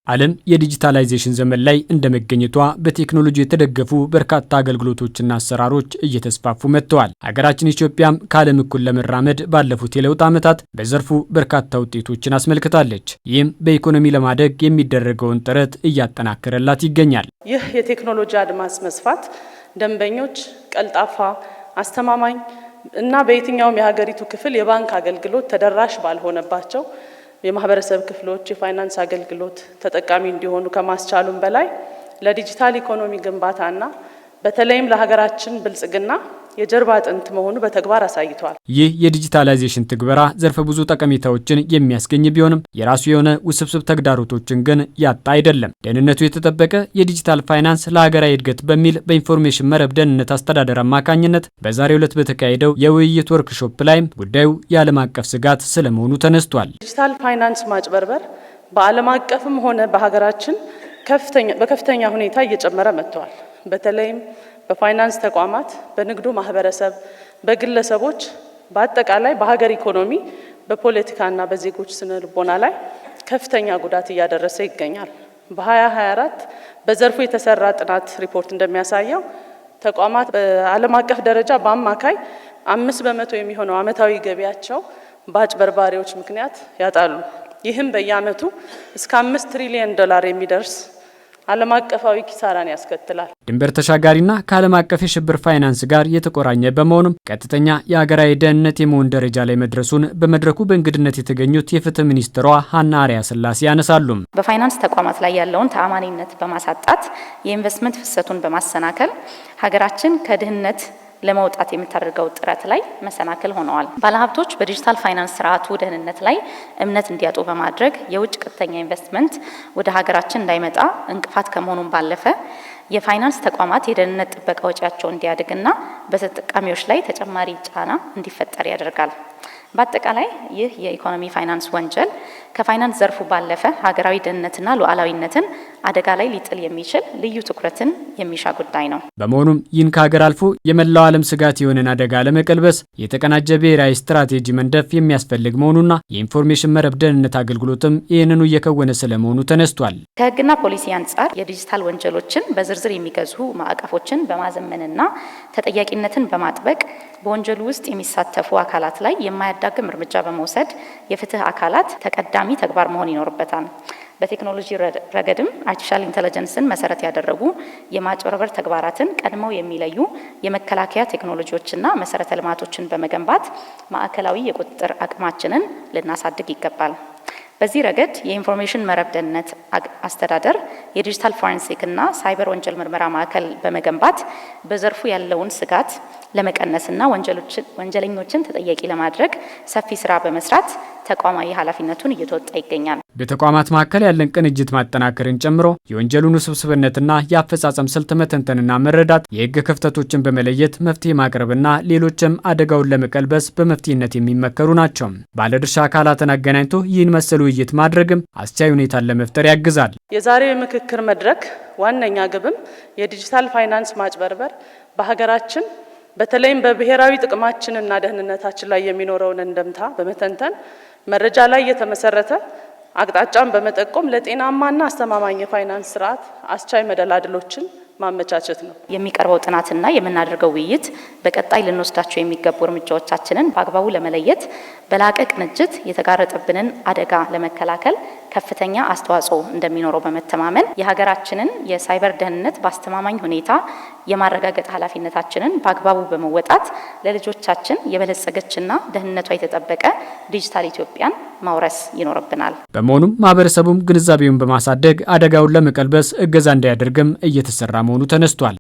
ዓለም የዲጂታላይዜሽን ዘመን ላይ እንደመገኘቷ በቴክኖሎጂ የተደገፉ በርካታ አገልግሎቶችና አሰራሮች እየተስፋፉ መጥተዋል። ሀገራችን ኢትዮጵያም ከዓለም እኩል ለመራመድ ባለፉት የለውጥ ዓመታት በዘርፉ በርካታ ውጤቶችን አስመልክታለች። ይህም በኢኮኖሚ ለማደግ የሚደረገውን ጥረት እያጠናከረላት ይገኛል። ይህ የቴክኖሎጂ አድማስ መስፋት ደንበኞች ቀልጣፋ፣ አስተማማኝ እና በየትኛውም የሀገሪቱ ክፍል የባንክ አገልግሎት ተደራሽ ባልሆነባቸው የማህበረሰብ ክፍሎች የፋይናንስ አገልግሎት ተጠቃሚ እንዲሆኑ ከማስቻሉም በላይ ለዲጂታል ኢኮኖሚ ግንባታና በተለይም ለሀገራችን ብልጽግና የጀርባ አጥንት መሆኑ በተግባር አሳይቷል። ይህ የዲጂታላይዜሽን ትግበራ ዘርፈ ብዙ ጠቀሜታዎችን የሚያስገኝ ቢሆንም የራሱ የሆነ ውስብስብ ተግዳሮቶችን ግን ያጣ አይደለም። ደህንነቱ የተጠበቀ የዲጂታል ፋይናንስ ለሀገራዊ እድገት በሚል በኢንፎርሜሽን መረብ ደህንነት አስተዳደር አማካኝነት በዛሬው ዕለት በተካሄደው የውይይት ወርክሾፕ ላይም ጉዳዩ የዓለም አቀፍ ስጋት ስለመሆኑ ተነስቷል። ዲጂታል ፋይናንስ ማጭበርበር በዓለም አቀፍም ሆነ በሀገራችን በከፍተኛ ሁኔታ እየጨመረ መጥቷል። በተለይም በፋይናንስ ተቋማት፣ በንግዱ ማህበረሰብ፣ በግለሰቦች በአጠቃላይ በሀገር ኢኮኖሚ፣ በፖለቲካና በዜጎች ስነ ልቦና ላይ ከፍተኛ ጉዳት እያደረሰ ይገኛል። በ2024 በዘርፉ የተሰራ ጥናት ሪፖርት እንደሚያሳየው ተቋማት በዓለም አቀፍ ደረጃ በአማካይ 5% የሚሆነው ዓመታዊ ገቢያቸው በአጭበርባሪዎች ምክንያት ያጣሉ። ይህም በየዓመቱ እስከ $5 ትሪሊየን የሚደርስ ዓለም አቀፋዊ ኪሳራን ያስከትላል። ድንበር ተሻጋሪና ከዓለም አቀፍ የሽብር ፋይናንስ ጋር የተቆራኘ በመሆኑም ቀጥተኛ የሀገራዊ ደህንነት የመሆን ደረጃ ላይ መድረሱን በመድረኩ በእንግድነት የተገኙት የፍትህ ሚኒስትሯ ሀና አርአያስላሴ ያነሳሉ። በፋይናንስ ተቋማት ላይ ያለውን ተአማኒነት በማሳጣት የኢንቨስትመንት ፍሰቱን በማሰናከል ሀገራችን ከድህነት ለመውጣት የምታደርገው ጥረት ላይ መሰናክል ሆነዋል። ባለሀብቶች በዲጂታል ፋይናንስ ስርዓቱ ደህንነት ላይ እምነት እንዲያጡ በማድረግ የውጭ ቀጥተኛ ኢንቨስትመንት ወደ ሀገራችን እንዳይመጣ እንቅፋት ከመሆኑም ባለፈ የፋይናንስ ተቋማት የደህንነት ጥበቃ ወጪያቸው እንዲያድግና በተጠቃሚዎች ላይ ተጨማሪ ጫና እንዲፈጠር ያደርጋል። በአጠቃላይ ይህ የኢኮኖሚ ፋይናንስ ወንጀል ከፋይናንስ ዘርፉ ባለፈ ሀገራዊ ደህንነትና ሉዓላዊነትን አደጋ ላይ ሊጥል የሚችል ልዩ ትኩረትን የሚሻ ጉዳይ ነው። በመሆኑም ይህን ከሀገር አልፎ የመላው ዓለም ስጋት የሆነን አደጋ ለመቀልበስ የተቀናጀ ብሔራዊ ስትራቴጂ መንደፍ የሚያስፈልግ መሆኑና የኢንፎርሜሽን መረብ ደህንነት አገልግሎትም ይህንኑ እየከወነ ስለመሆኑ ተነስቷል። ከህግና ፖሊሲ አንጻር የዲጂታል ወንጀሎችን በዝርዝር የሚገዙ ማዕቀፎችን በማዘመንና ተጠያቂነትን በማጥበቅ በወንጀሉ ውስጥ የሚሳተፉ አካላት ላይ የማያዳግም እርምጃ በመውሰድ የፍትህ አካላት ተቀዳሚ ተግባር መሆን ይኖርበታል። በቴክኖሎጂ ረገድም አርቲፊሻል ኢንተለጀንስን መሰረት ያደረጉ የማጭበርበር ተግባራትን ቀድመው የሚለዩ የመከላከያ ቴክኖሎጂዎችና መሰረተ ልማቶችን በመገንባት ማዕከላዊ የቁጥጥር አቅማችንን ልናሳድግ ይገባል። በዚህ ረገድ የኢንፎርሜሽን መረብ ደህንነት አስተዳደር የዲጂታል ፎረንሲክና ሳይበር ወንጀል ምርመራ ማዕከል በመገንባት በዘርፉ ያለውን ስጋት ለመቀነስና ወንጀለኞችን ተጠያቂ ለማድረግ ሰፊ ስራ በመስራት ተቋማዊ ኃላፊነቱን እየተወጣ ይገኛል። በተቋማት መካከል ያለን ቅንጅት ማጠናከርን ጨምሮ የወንጀሉን ውስብስብነትና የአፈጻጸም ስልት መተንተንና መረዳት፣ የህግ ክፍተቶችን በመለየት መፍትሄ ማቅረብና ሌሎችም አደጋውን ለመቀልበስ በመፍትሄነት የሚመከሩ ናቸው። ባለድርሻ አካላትን አገናኝቶ ይህን መሰሉ ውይይት ማድረግም አስቻይ ሁኔታን ለመፍጠር ያግዛል። የዛሬው የምክክር መድረክ ዋነኛ ግብም የዲጂታል ፋይናንስ ማጭበርበር በሀገራችን በተለይም በብሔራዊ ጥቅማችንና ደህንነታችን ላይ የሚኖረውን እንደምታ በመተንተን መረጃ ላይ የተመሰረተ አቅጣጫን በመጠቆም ለጤናማና አስተማማኝ የፋይናንስ ስርዓት አስቻይ መደላድሎችን ማመቻቸት ነው። የሚቀርበው ጥናትና የምናደርገው ውይይት በቀጣይ ልንወስዳቸው የሚገቡ እርምጃዎቻችንን በአግባቡ ለመለየት በላቀ ቅንጅት የተጋረጠብንን አደጋ ለመከላከል ከፍተኛ አስተዋጽኦ እንደሚኖረው በመተማመን የሀገራችንን የሳይበር ደህንነት በአስተማማኝ ሁኔታ የማረጋገጥ ኃላፊነታችንን በአግባቡ በመወጣት ለልጆቻችን የበለጸገችና ደህንነቷ የተጠበቀ ዲጂታል ኢትዮጵያን ማውረስ ይኖርብናል። በመሆኑም ማህበረሰቡም ግንዛቤውን በማሳደግ አደጋውን ለመቀልበስ እገዛ እንዲያደርግም እየተሰራ መሆኑ ተነስቷል።